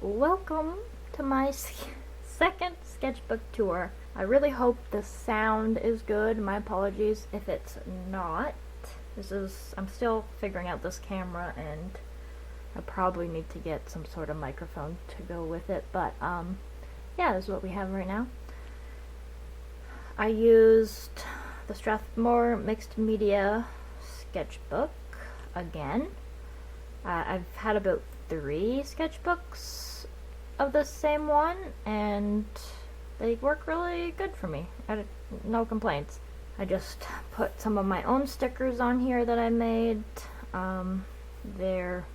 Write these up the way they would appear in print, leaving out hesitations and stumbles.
welcome to my second sketchbook tour. I really hope the sound is good. My apologies if it's not. I'm still figuring out this camera, and I probably need to get some sort of microphone to go with it, but yeah, this is what we have right now. I used the Strathmore Mixed Media Sketchbook again. I've had about 3 sketchbooks of the same one, and they work really good for me. No complaints. I just put some of my own stickers on here that I made. They're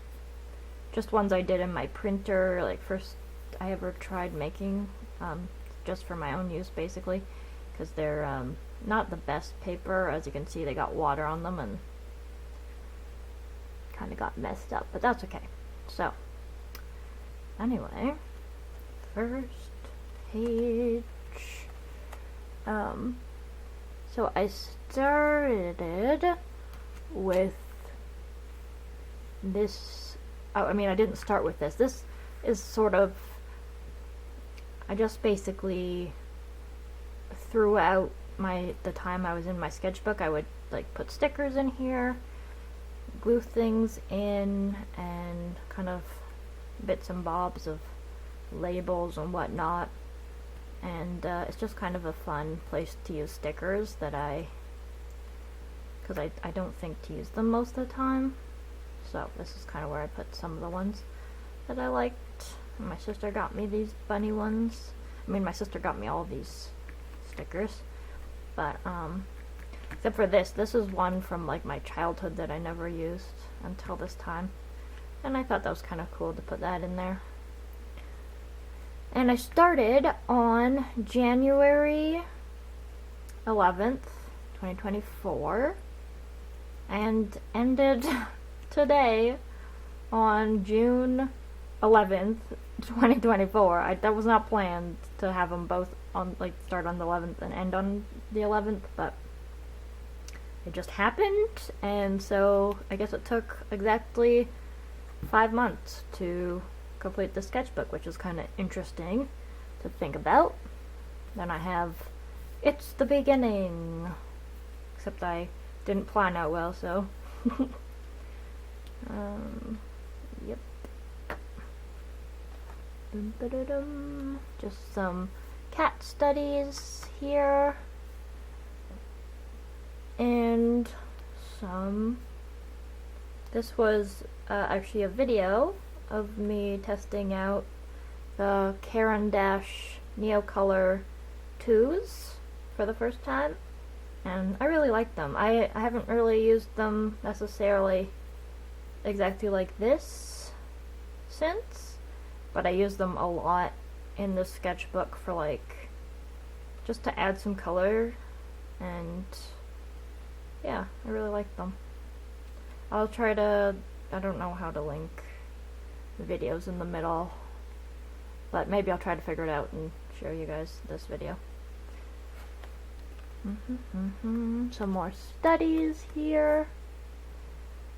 just ones I did in my printer, like first I ever tried making, just for my own use basically, because they're not the best paper. As you can see, they got water on them and kind of got messed up, but that's okay. So anyway, first page. So I started with this. I mean, I didn't start with this. This is sort of, I just basically throughout the time I was in my sketchbook, I would like put stickers in here, glue things in, and kind of bits and bobs of labels and whatnot. And it's just kind of a fun place to use stickers because I don't think to use them most of the time. So this is kind of where I put some of the ones that I liked. My sister got me these bunny ones. I mean, my sister got me all of these stickers, but except for this is one from like my childhood that I never used until this time, and I thought that was kind of cool to put that in there. And I started on January 11th, 2024, and ended today on June 11th, 2024. That was not planned to have them both on, like, start on the 11th and end on the 11th, but it just happened, and so I guess it took exactly 5 months to complete the sketchbook, which is kind of interesting to think about. Then I have It's the Beginning, except I didn't plan out well, so yep. Just some cat studies here, and this was actually a video of me testing out the Caran d'Ache Neocolor 2s for the first time, and I really like them. I haven't really used them necessarily exactly like this since, but I use them a lot in this sketchbook for like just to add some color, and yeah, I really like them. I'll try to, I don't know how to link videos in the middle, but maybe I'll try to figure it out and show you guys this video. Some more studies here,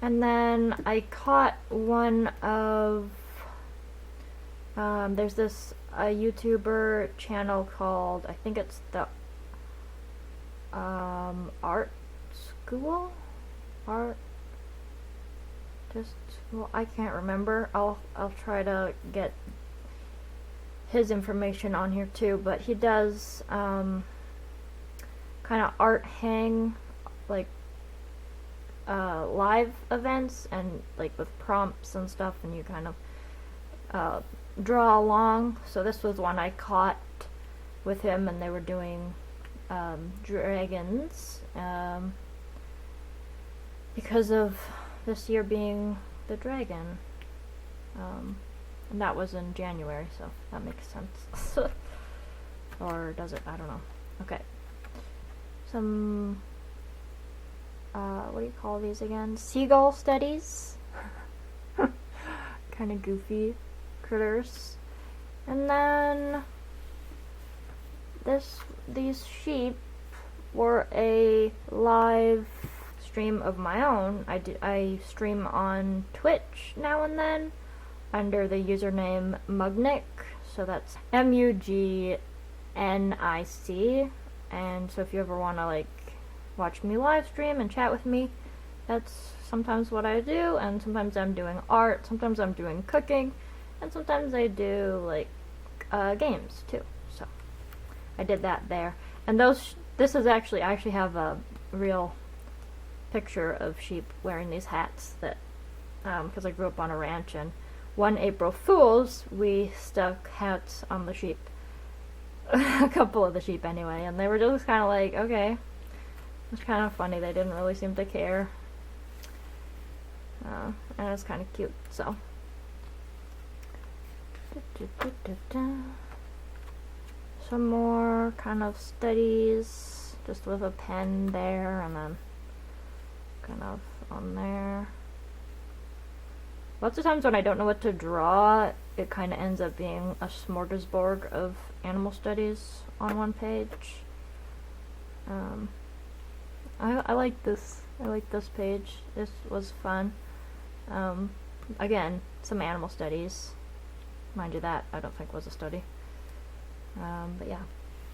and then I caught one of there's this YouTuber channel called, I think it's the Art School, well, I can't remember. I'll try to get his information on here too, but he does kind of art hang, like live events, and like with prompts and stuff, and you kind of draw along. So this was one I caught with him, and they were doing dragons, because of this year being the dragon, and that was in January, so that makes sense. Or does it? I don't know. Okay. Some what do you call these again? Seagull studies. Kind of goofy critters. And then these sheep were a live stream of my own. I stream on Twitch now and then, under the username Mugnic, so that's Mugnic. And so if you ever want to like watch me live stream and chat with me, that's sometimes what I do. And sometimes I'm doing art, sometimes I'm doing cooking, and sometimes I do like games too. So I did that there. And this is actually, I actually have a real picture of sheep wearing these hats that because I grew up on a ranch, and one April Fool's we stuck hats on the sheep. A couple of the sheep anyway, and they were just kind of like, okay. It was kind of funny. They didn't really seem to care. And it was kind of cute, so. Some more kind of studies, just with a pen there, and then kind of on there. Lots of times when I don't know what to draw, it kind of ends up being a smorgasbord of animal studies on one page. I like this. I like this page. This was fun. Again, some animal studies. Mind you, that I don't think was a study. But yeah.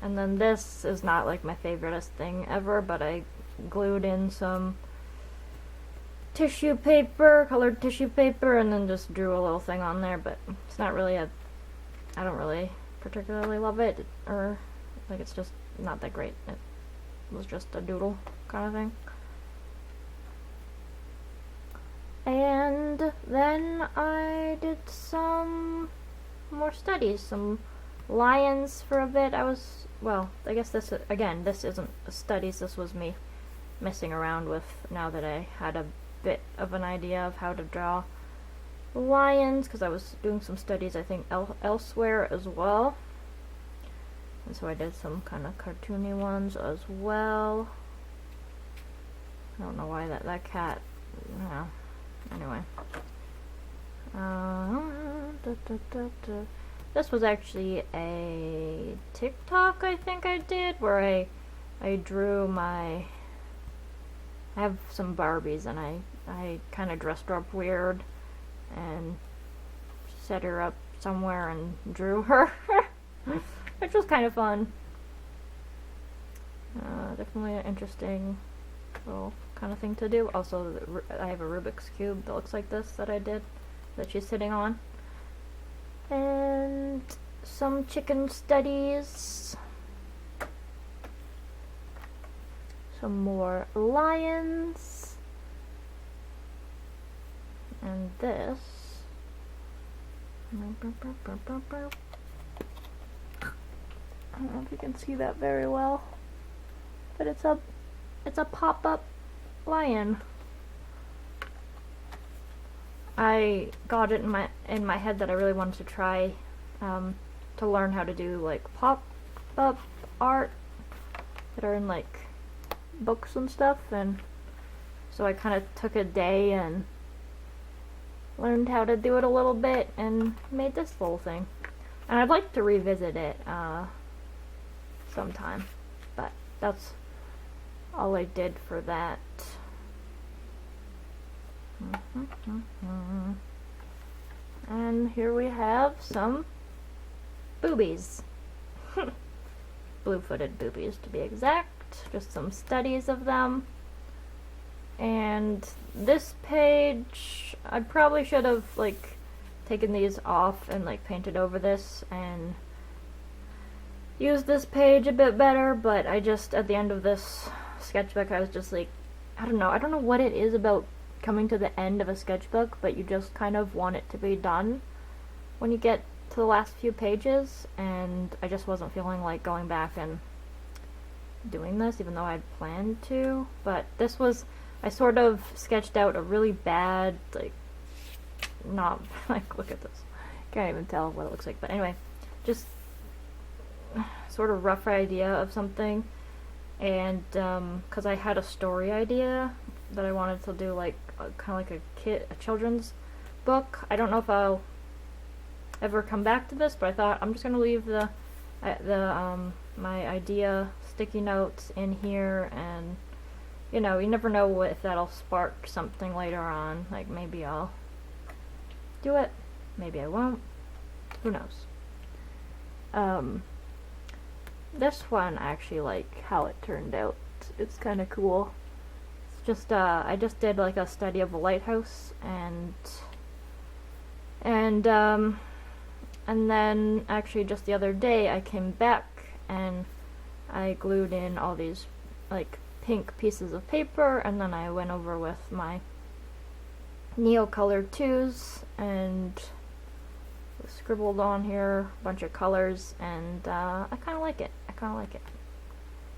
And then this is not like my favoriteest thing ever, but I glued in some tissue paper, colored tissue paper, and then just drew a little thing on there, but it's not really I don't really particularly love it, or like it's just not that great. It was just a doodle kind of thing. And then I did some more studies, some lions for a bit. I guess this isn't studies, this was me messing around with, now that I had a bit of an idea of how to draw lions, because I was doing some studies I think elsewhere as well, and so I did some kind of cartoony ones as well. I don't know why that cat, anyway. This was actually a TikTok I think I did, where I drew I have some Barbies, and I kind of dressed her up weird and set her up somewhere and drew her, which was kind of fun. Definitely an interesting little kind of thing to do. Also, I have a Rubik's Cube that looks like this that I did, that she's sitting on. And some chicken studies. Some more lions. And this. I don't know if you can see that very well, but it's a pop-up lion. I got it in my head that I really wanted to try to learn how to do like pop-up art that are in like books and stuff, and so I kind of took a day and learned how to do it a little bit and made this little thing. And I'd like to revisit it sometime, but that's all I did for that. And here we have some boobies. Blue-footed boobies to be exact. Just some studies of them. And this page, I probably should have like taken these off and like painted over this and used this page a bit better, but I just, at the end of this sketchbook, I was just like, I don't know what it is about coming to the end of a sketchbook, but you just kind of want it to be done when you get to the last few pages, and I just wasn't feeling like going back and doing this, even though I'd planned to. But this was, I sort of sketched out a really bad, like, not, like, look at this, can't even tell what it looks like, but anyway, just sort of rough idea of something, and because I had a story idea that I wanted to do, like kind of like a children's book. I don't know if I'll ever come back to this, but I thought I'm just gonna leave the my idea sticky notes in here, and you know, you never know if that'll spark something later on. Like maybe I'll do it. maybe I won't. Who knows? This one I actually like how it turned out. It's kind of cool. It's just I just did like a study of a lighthouse, and then actually just the other day I came back and I glued in all these like pink pieces of paper, and then I went over with my Neocolor 2s and scribbled on here a bunch of colors, and I kind of like it.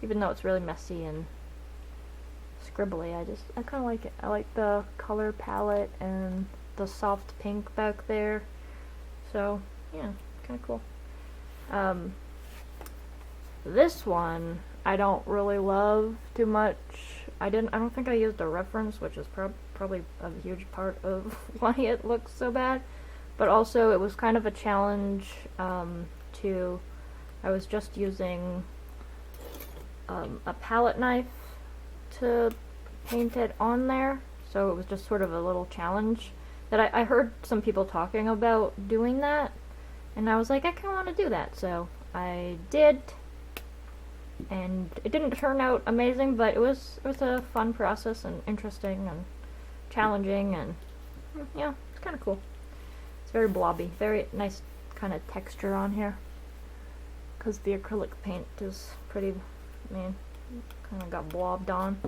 Even though it's really messy and scribbly, I kind of like it. I like the color palette and the soft pink back there. So yeah, kind of cool. This one I don't really love too much. I don't think I used a reference, which is probably a huge part of why it looks so bad. But also it was kind of a challenge I was just using a palette knife to paint it on there, so it was just sort of a little challenge that I heard some people talking about doing that, and I was like, I kind of want to do that, so I did, and it didn't turn out amazing, but it was a fun process and interesting and challenging, and yeah, it's kind of cool. It's very blobby, very nice kind of texture on here, because the acrylic paint is pretty, kind of got blobbed on,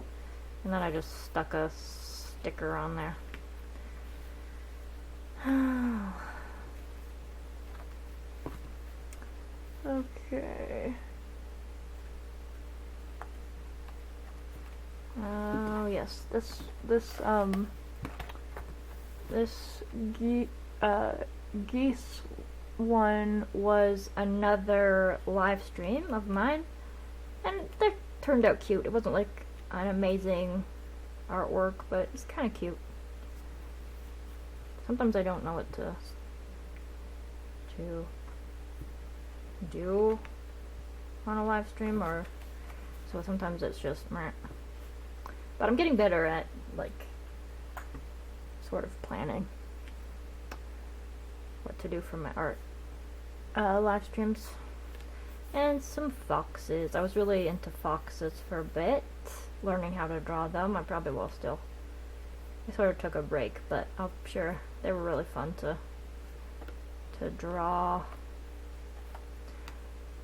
and then I just stuck a sticker on there. Okay. Oh yes, this geese one was another live stream of mine, and they turned out cute. It wasn't like an amazing artwork, but it's kind of cute. Sometimes I don't know what to do on a live stream, or so sometimes it's just meh. But I'm getting better at like sort of planning what to do for my art live streams. And some foxes. I was really into foxes for a bit, learning how to draw them. I probably will still. I sort of took a break, but I'm sure they were really fun to draw.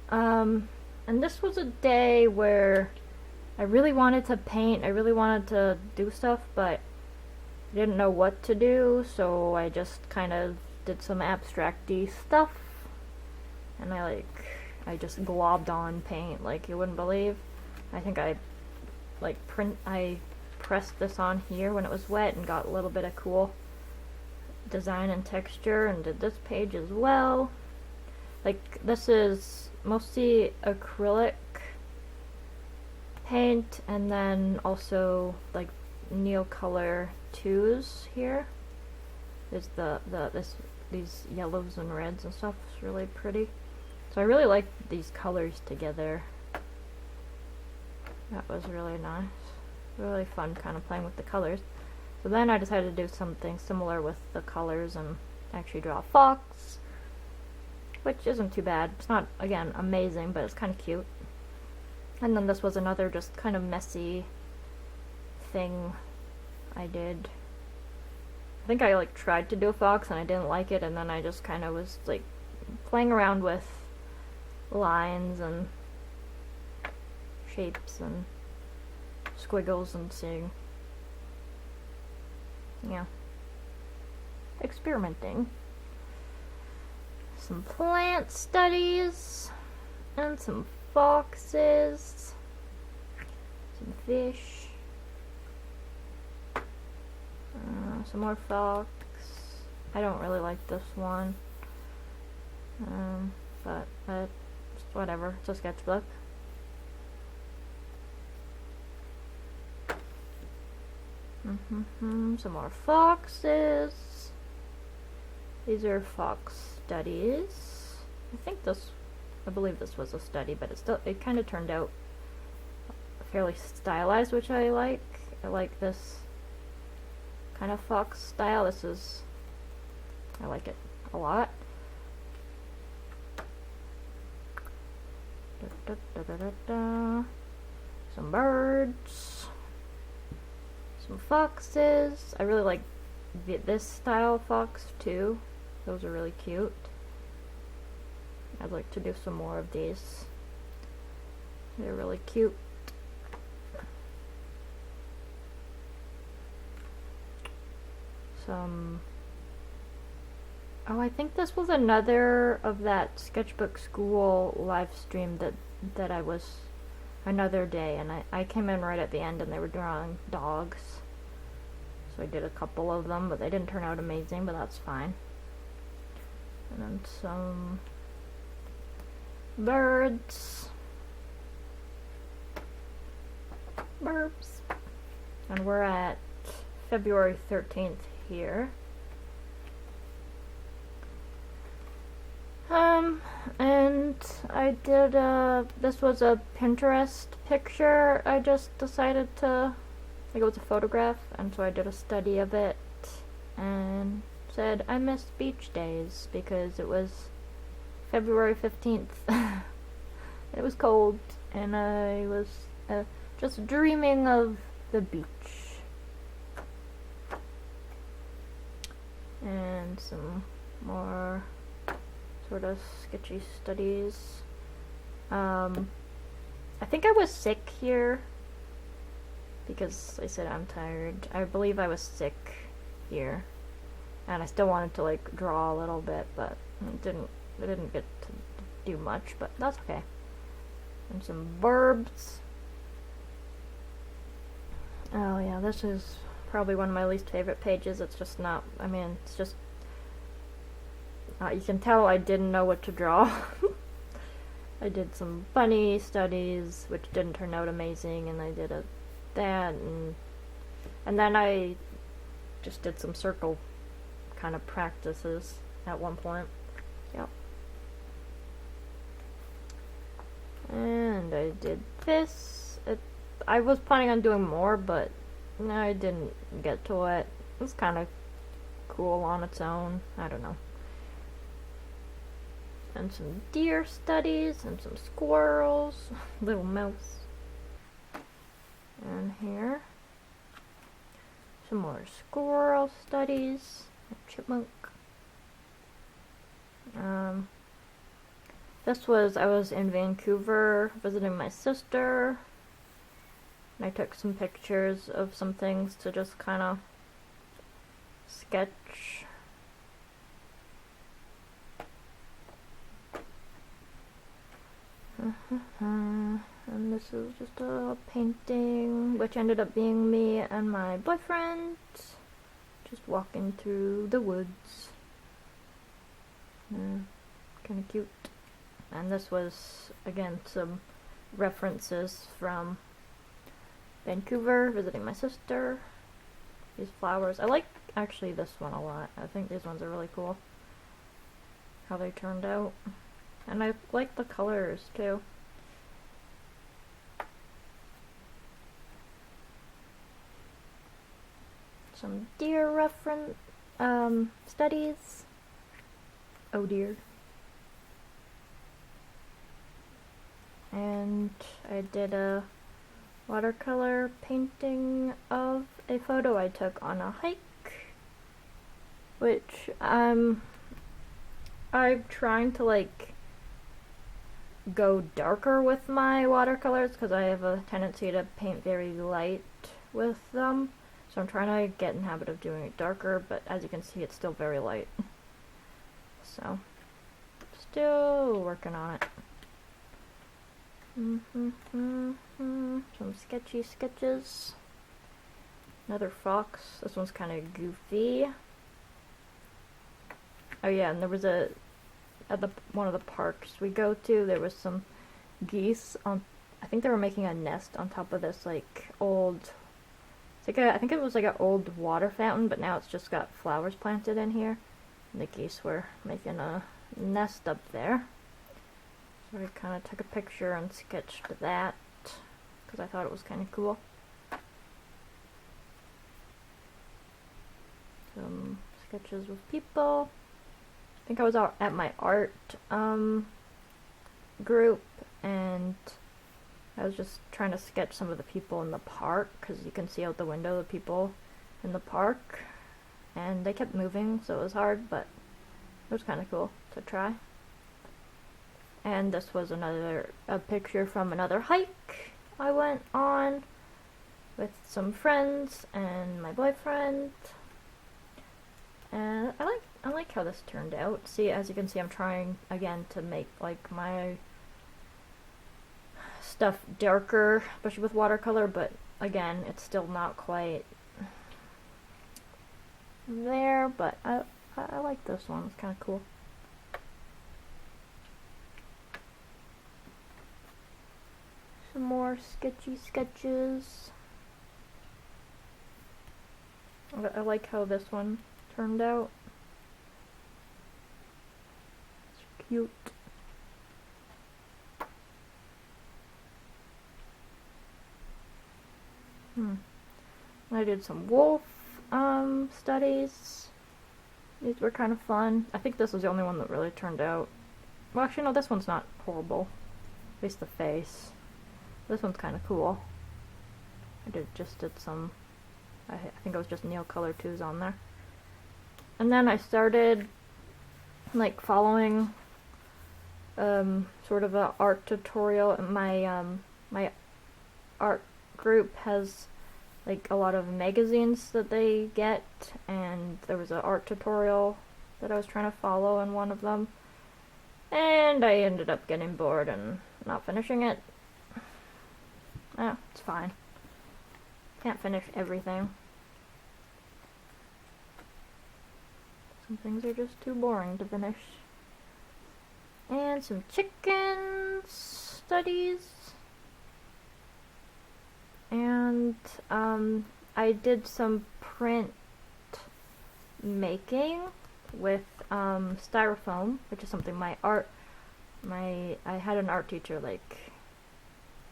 And this was a day where I really wanted to paint, I really wanted to do stuff, but I didn't know what to do, so I just kind of did some abstract-y stuff, and I just globbed on paint like you wouldn't believe. I think I pressed this on here when it was wet and got a little bit of cool design and texture, and did this page as well. Like, this is mostly acrylic paint, and then also like Neocolor 2s here. There's these yellows and reds and stuff. It's really pretty. So I really like these colors together. That was really nice. Really fun kind of playing with the colors. So then I decided to do something similar with the colors and actually draw a fox, which isn't too bad. It's not, again, amazing, but it's kind of cute. And then this was another just kind of messy thing I did. I think I tried to do a fox and I didn't like it, and then I just kind of was playing around with lines and shapes and squiggles and seeing, experimenting. Some plant studies and some foxes, some fish, some more fox. I don't really like this one, but just whatever. It's a sketchbook. Some more foxes. These are fox studies. I believe this was a study, but it kind of turned out fairly stylized, which I like. I like this kind of fox style. I like it. a lot. Some birds, some foxes. I really like this style fox too. Those are really cute. I'd like to do some more of these. They're really cute. Some... Oh, I think this was another of that Sketchbook school live stream that I was another day, and I came in right at the end and they were drawing dogs. So I did a couple of them, but they didn't turn out amazing, but that's fine. And then some birds. Burbs. And we're at February 13th here. And I did, this was a Pinterest picture. I just decided to, like, it was a photograph, and so I did a study of it, and said I miss beach days, because it was February 15th. It was cold, and I was, just dreaming of the beach. And some more sort of sketchy studies. I think I was sick here because I said I'm tired. I believe I was sick here, and I still wanted to like draw a little bit, but I didn't get to do much, but that's okay. And some verbs. Oh yeah, this is probably one of my least favorite pages. It's just not, I mean, it's just, you can tell I didn't know what to draw. I did some funny studies, which didn't turn out amazing, and I did that, and then I just did some circle kind of practices at one point. Yep. And I did this. I was planning on doing more, but I didn't get to it. It was kind of cool on its own. I don't know. And some deer studies, and some squirrels, little mouse. And here, some more squirrel studies, a chipmunk. This was, I was in Vancouver visiting my sister, and I took some pictures of some things to just kind of sketch. And this is just a painting, which ended up being me and my boyfriend just walking through the woods. Kind of cute. And this was, again, some references from Vancouver, visiting my sister. These flowers. I like, actually, this one a lot. I think these ones are really cool. How they turned out. And I like the colors, too. Some deer reference, studies. Oh dear. And I did a watercolor painting of a photo I took on a hike, which I'm trying to like go darker with my watercolors because I have a tendency to paint very light with them, so I'm trying to get in the habit of doing it darker, but as you can see it's still very light, so still working on it. Some sketchy sketches. Another fox. This one's kind of goofy. Oh yeah, and there was at one of the parks we go to, there was some geese on, I think they were making a nest on top of this like old, it's like I think it was like an old water fountain, but now it's just got flowers planted in here, and the geese were making a nest up there. So I kind of took a picture and sketched that because I thought it was kind of cool. Some sketches with people. think I was out at my art group, and I was just trying to sketch some of the people in the park, because you can see out the window the people in the park, and they kept moving, so it was hard, but it was kind of cool to try. And this was a picture from another hike I went on with some friends and my boyfriend. And I like how this turned out. See, as you can see, I'm trying again to make like my stuff darker, especially with watercolor, but again, it's still not quite there, but I like this one. It's kind of cool. Some more sketchy sketches. I like how this one turned out. It's cute. I did some wolf studies. These were kind of fun. I think this was the only one that really turned out. Well, actually, no, this one's not horrible. At least the face. This one's kind of cool. I just did some, I think it was just Neil Color 2s on there. And then I started like following sort of a art tutorial. My my art group has like a lot of magazines that they get, and there was an art tutorial that I was trying to follow in one of them, and I ended up getting bored and not finishing it. It's fine. Can't finish everything. Some things are just too boring to finish. And some chicken studies. And I did some print making with styrofoam, which is something I had an art teacher like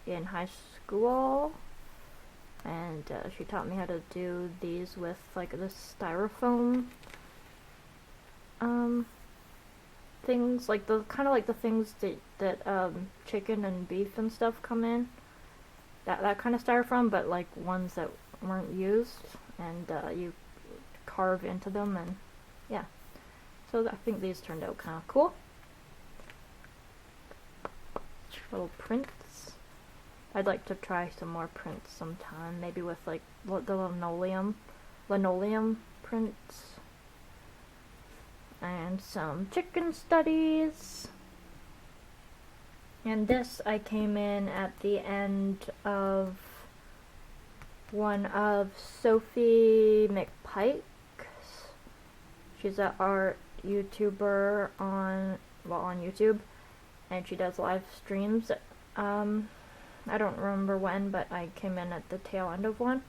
in high school, and she taught me how to do these with like this styrofoam things, like the kind of like the things that chicken and beef and stuff come in, that kind of styrofoam, but like ones that weren't used, and you carve into them, and yeah. So I think these turned out kind of cool. Little prints. I'd like to try some more prints sometime, maybe with like the linoleum prints. And some chicken studies. And this I came in at the end of one of Sophie McPike. She's an art YouTuber on YouTube, and she does live streams. I don't remember when, but I came in at the tail end of one,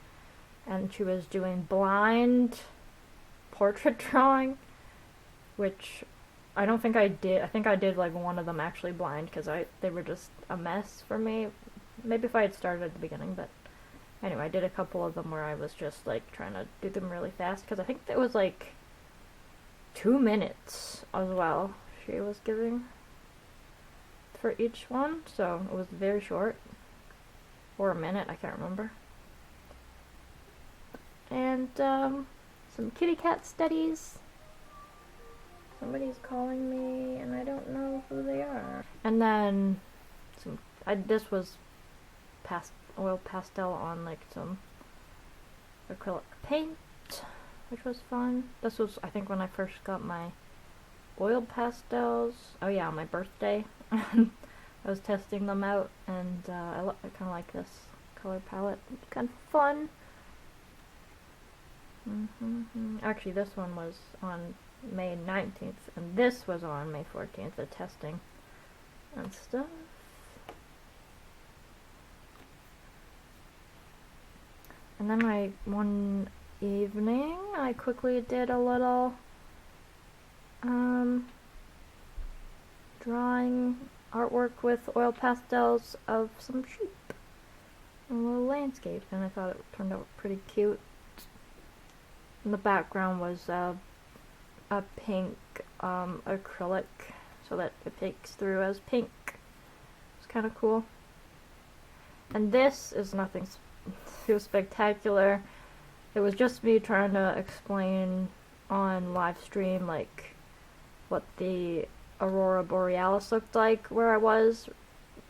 and she was doing blind portrait drawing, which I don't think I did. I think I did like one of them actually blind, because they were just a mess for me. Maybe if I had started at the beginning, but anyway, I did a couple of them where I was just like trying to do them really fast, because I think it was like 2 minutes as well she was giving for each one, so it was very short. Or a minute, I can't remember. And some kitty cat studies. Somebody's calling me and I don't know who they are. And then this was oil pastel on like some acrylic paint, which was fun. This was, I think, when I first got my oil pastels. Oh yeah, on my birthday. I was testing them out, and I kind of like this color palette. It's kind of fun. Actually, this one was on May 19th, and this was on May 14th, the testing and stuff. And then one evening, I quickly did a little drawing artwork with oil pastels of some sheep, a little landscape, and I thought it turned out pretty cute. And the background was a pink acrylic so that it takes through as pink. It's kind of cool. And this is nothing too spectacular. It was just me trying to explain on live stream like what the Aurora Borealis looked like where I was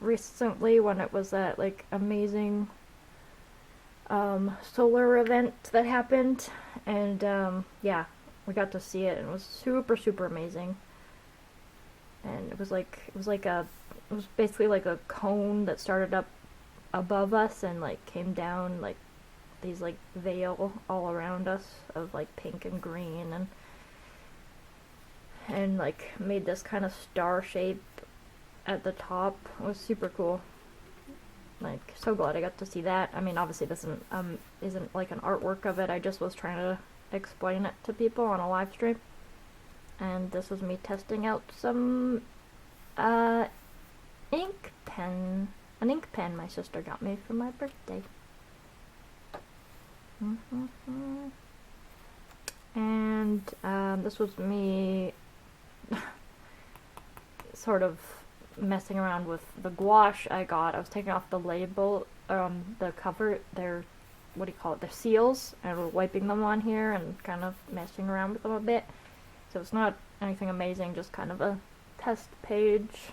recently when it was that like amazing solar event that happened, and yeah, we got to see it and it was super amazing. And it was basically like a cone that started up above us and like came down like these like veil all around us of like pink and green, and like made this kind of star shape at the top. It was super cool. Like, so glad I got to see that. I mean, obviously this isn't like an artwork of it. I just was trying to explain it to people on a live stream. And this was me testing out some ink pen. An ink pen my sister got me for my birthday. And this was me sort of messing around with the gouache I got. I was taking off the label, the cover, their, what do you call it, their seals, and wiping them on here and kind of messing around with them a bit. So it's not anything amazing, just kind of a test page,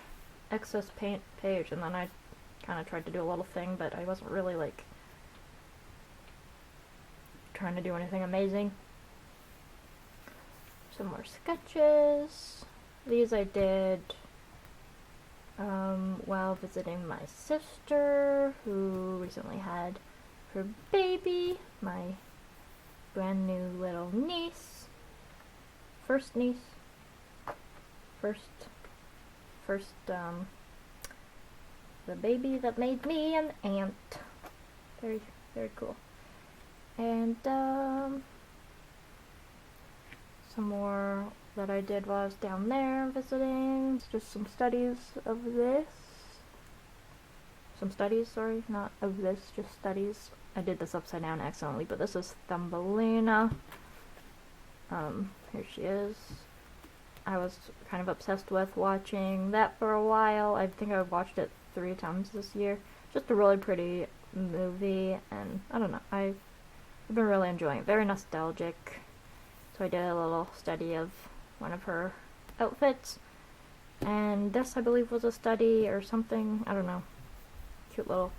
excess paint page, and then I kind of tried to do a little thing, but I wasn't really like trying to do anything amazing. Some more sketches. These I did while visiting my sister, who recently had her baby, my brand new little niece. First niece. First, the baby that made me an aunt. Very, very cool. And, some more that I did while I was down there visiting. It's just some studies of this. Some studies, sorry, not of this, just studies. I did this upside down accidentally, but this is Thumbelina. Here she is. I was kind of obsessed with watching that for a while. I think I've watched it 3 times this year. Just a really pretty movie, and I don't know, I've been really enjoying it. Very nostalgic. So I did a little study of one of her outfits, and this I believe was a study or something, I don't know. Cute little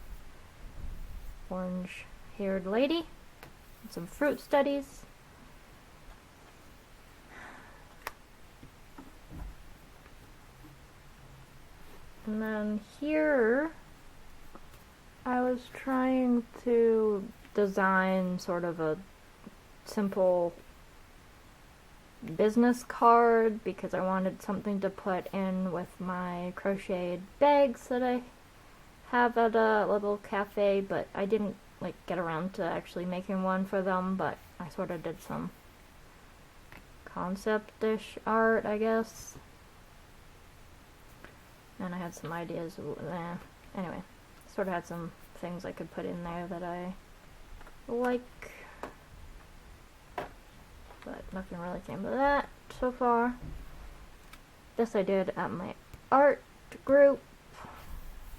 orange haired lady. And some fruit studies. And then here I was trying to design sort of a simple business card because I wanted something to put in with my crocheted bags that I have at a little cafe, but I didn't like get around to actually making one for them, but I sort of did some concept-ish art, I guess. And I had some ideas. Anyway, sort of had some things I could put in there that I like, but nothing really came of that so far. This I did at my art group.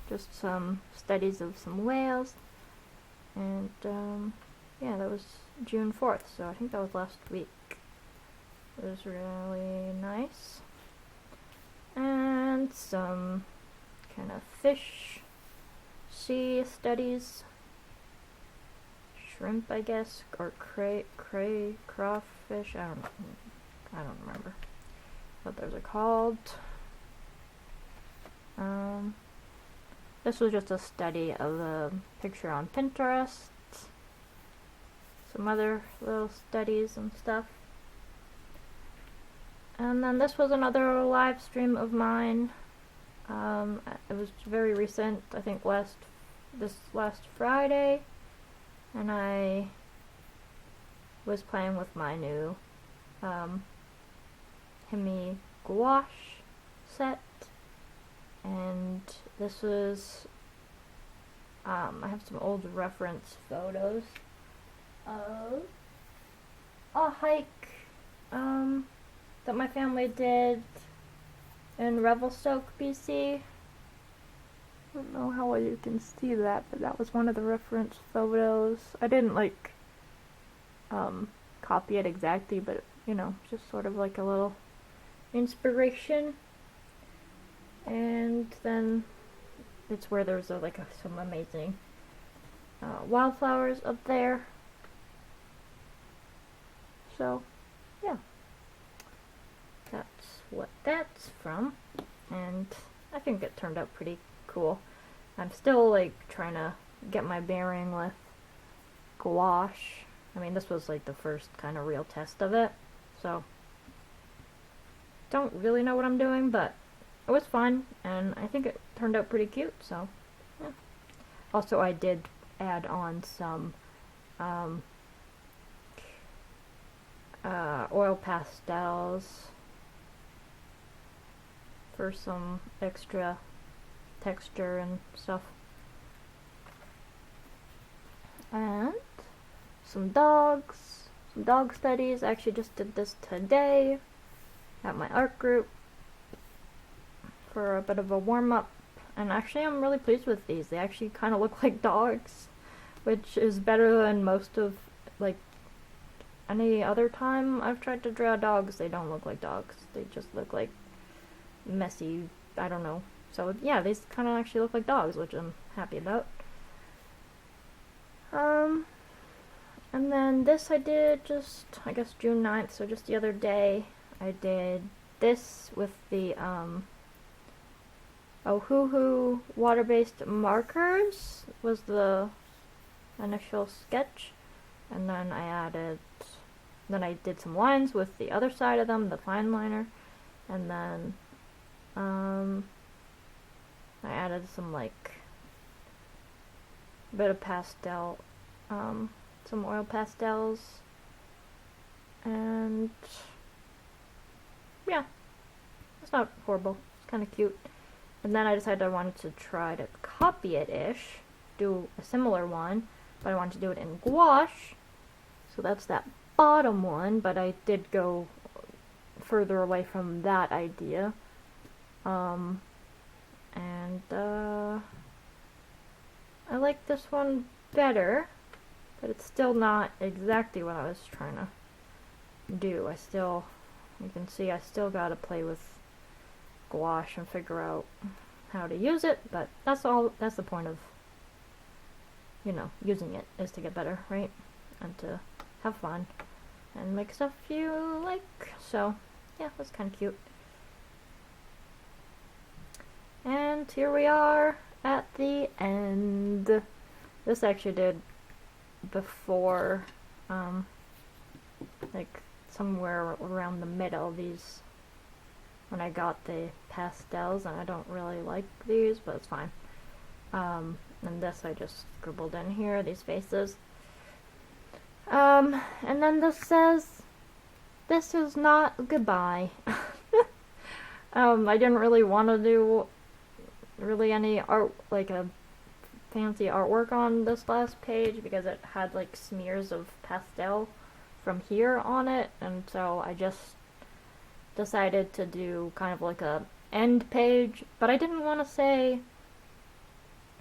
Just some studies of some whales. And yeah, that was June 4th, so I think that was last week. It was really nice. And some kind of fish sea studies. Shrimp, I guess, or crawfish, I don't remember what those are called. This was just a study of a picture on Pinterest. Some other little studies and stuff. And then this was another live stream of mine. It was very recent, I think this last Friday. And I was playing with my new Hemi gouache set. And this was, I have some old reference photos of a hike that my family did in Revelstoke, BC. I don't know how well you can see that, but that was one of the reference photos. I didn't like copy it exactly, but you know, just sort of like a little inspiration. And then it's where there's some amazing wildflowers up there. So yeah, that's what that's from, and I think it turned out pretty cool. I'm still like trying to get my bearing with gouache. I mean, this was like the first kind of real test of it, so don't really know what I'm doing, but it was fun, and I think it turned out pretty cute, so yeah. Also, I did add on some oil pastels for some extra texture and stuff. And some dog studies. I actually just did this today at my art group for a bit of a warm-up, and actually I'm really pleased with these. They actually kind of look like dogs, which is better than most of like any other time I've tried to draw dogs. They don't look like dogs. They just look like messy, I don't know. So yeah, these kind of actually look like dogs, which I'm happy about. And then this I did just, I guess, June 9th, so just the other day. I did this with the Ohuhu water-based markers was the initial sketch, and then I did some lines with the other side of them, the fine liner, and then I added some like bit of pastel, some oil pastels, and yeah, it's not horrible. It's kind of cute. And then I decided I wanted to try to copy it-ish, do a similar one, but I wanted to do it in gouache. So that's that bottom one, but I did go further away from that idea. And I like this one better, but it's still not exactly what I was trying to do. You can see I still gotta play with gouache and figure out how to use it, but that's the point of, you know, using it, is to get better, right? And to have fun and make stuff you like. So yeah, that's kind of cute. And here we are at the end. This actually did before, like somewhere around the middle, these, when I got the pastels, and I don't really like these, but it's fine. And this I just scribbled in here, these faces. And then this says, "This is not goodbye." I didn't really want to do really any art, like a fancy artwork on this last page, because it had like smears of pastel from here on it, and so I just decided to do kind of like a end page, but I didn't want to say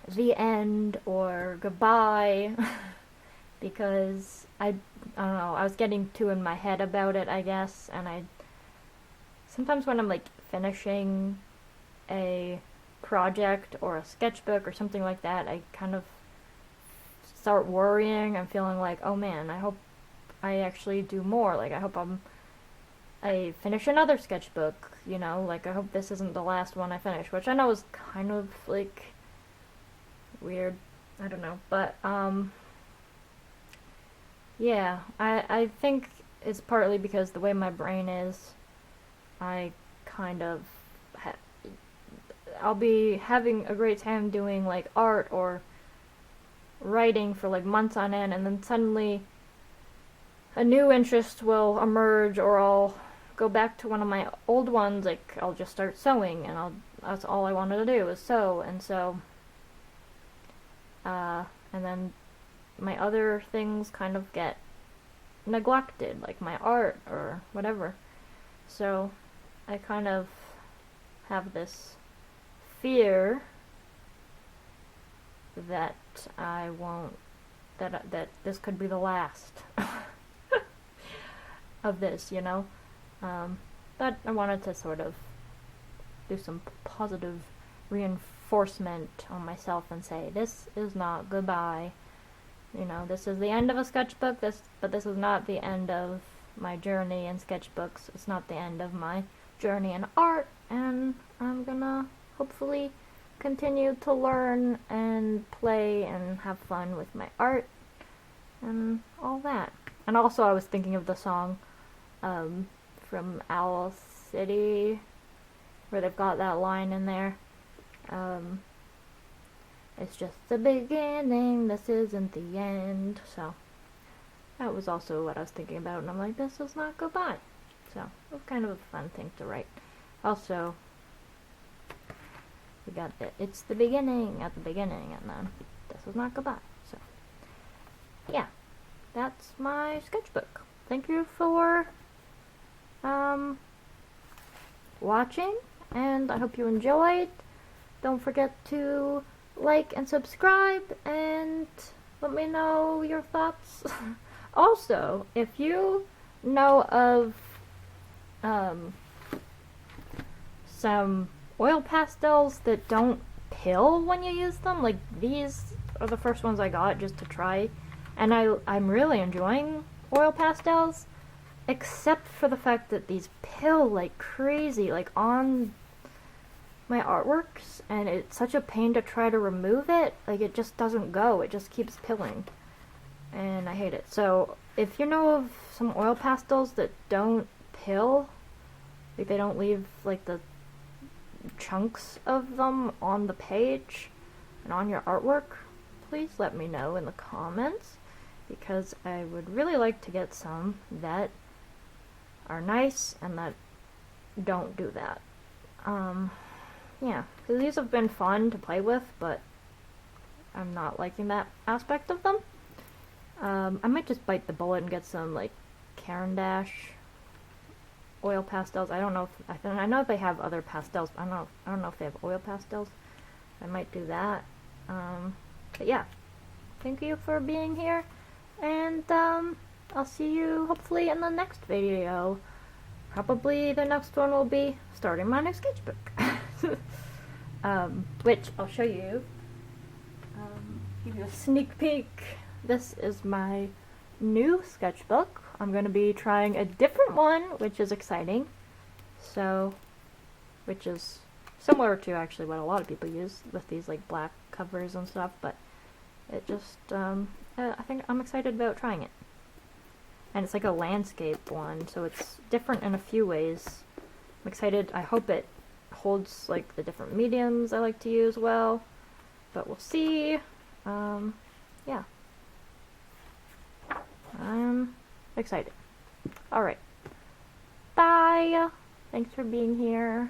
the end or goodbye because I don't know, I was getting too in my head about it, I guess, and sometimes when I'm like finishing a project or a sketchbook or something like that, I kind of start worrying and feeling like, oh man, I hope I actually do more, like I hope I finish another sketchbook, you know, like I hope this isn't the last one I finish, which I know is kind of like weird, I don't know, but yeah, I think it's partly because the way my brain is, I kind of I'll be having a great time doing like art or writing for like months on end, and then suddenly a new interest will emerge, or I'll go back to one of my old ones, like I'll just start sewing, and that's all I wanted to do was sew, and so and then my other things kind of get neglected, like my art or whatever. So I kind of have this fear that I won't, that this could be the last of this, you know? But I wanted to sort of do some positive reinforcement on myself and say, this is not goodbye. You know, this is the end of a sketchbook, but this is not the end of my journey in sketchbooks. It's not the end of my journey in art, and I'm gonna hopefully continue to learn and play and have fun with my art and all that. And also I was thinking of the song from Owl City, where they've got that line in there. It's just the beginning, this isn't the end. So that was also what I was thinking about, and I'm like, this is not goodbye. So it was kind of a fun thing to write. Also, we got it's the beginning at the beginning, and then this is not goodbye. So yeah, that's my sketchbook. Thank you for watching, and I hope you enjoyed. Don't forget to like and subscribe, and let me know your thoughts. Also, if you know of some oil pastels that don't pill when you use them, like these are the first ones I got just to try, and I'm really enjoying oil pastels, except for the fact that these pill like crazy, like on my artworks, and it's such a pain to try to remove it. Like, it just doesn't go, it just keeps pilling, and I hate it. So if you know of some oil pastels that don't pill, like they don't leave like the chunks of them on the page and on your artwork, please let me know in the comments, because I would really like to get some that are nice and that don't do that. Yeah, because these have been fun to play with, but I'm not liking that aspect of them. I might just bite the bullet and get some like Caran d'Ache oil pastels. I don't know if I know if they have other pastels. I don't know if they have oil pastels. I might do that. But yeah, thank you for being here, and I'll see you hopefully in the next video. Probably the next one will be starting my new sketchbook, which I'll show you. Give you a sneak peek. This is my new sketchbook. I'm going to be trying a different one, which is exciting. So, which is similar to actually what a lot of people use with these like black covers and stuff, but it just, I think I'm excited about trying it. And it's like a landscape one, so it's different in a few ways. I'm excited. I hope it holds like the different mediums I like to use well, but we'll see. Yeah. I'm excited. Alright. Bye! Thanks for being here.